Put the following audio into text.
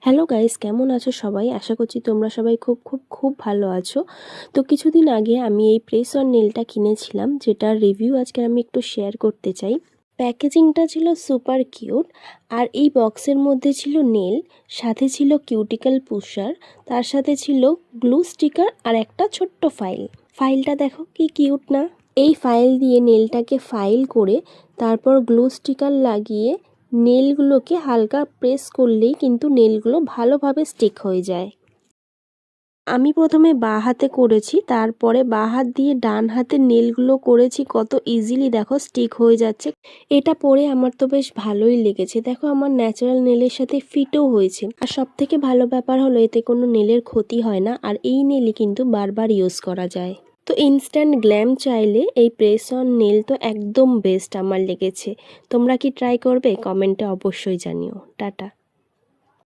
Hello guys, কেমন আছো সবাই? আশা করছি তোমরা সবাই খুব খুব খুব ভালো আছো। তো কিছুদিন আগে আমি এই প্রেস অন নেলটা কিনেছিলাম, যেটার রিভিউ আজকে আমি একটু শেয়ার করতে চাই। প্যাকেজিংটা ছিল সুপার কিউট। আর এই বক্সের মধ্যে ছিল নেল, সাথে ছিল কিউটিক্যাল পুশার, তার সাথে ছিল গ্লু স্টিকার আর একটা ছোট্ট ফাইল। ফাইলটা দেখো কি কিউট না? এই ফাইল দিয়ে নেলটাকে ফাইল করে তারপর গ্লু স্টিকার লাগিয়ে নেলগুলোকে হালকা প্রেস করলেই কিন্তু নেলগুলো ভালোভাবে স্টিক হয়ে যায়। আমি প্রথমে বাঁ হাতে করেছি, তারপরে বাঁ হাত দিয়ে ডান হাতে নেলগুলো করেছি। কত ইজিলি দেখো স্টিক হয়ে যাচ্ছে। এটা পরে আমার তো বেশ ভালোই লেগেছে। দেখো আমার ন্যাচারাল নেলের সাথে ফিটও হয়েছে। আর সব থেকে ভালো ব্যাপার হলো এতে কোনো নেলের ক্ষতি হয় না, আর এই নেলই কিন্তু বারবার ইউজ করা যায়। তো ইনস্ট্যান্ট গ্ল্যাম চাইলে এই প্রেস অন নেল তো একদম বেস্ট আমার লেগেছে। তোমরা কি ট্রাই করবে? কমেন্টে অবশ্যই জানিও। টাটা।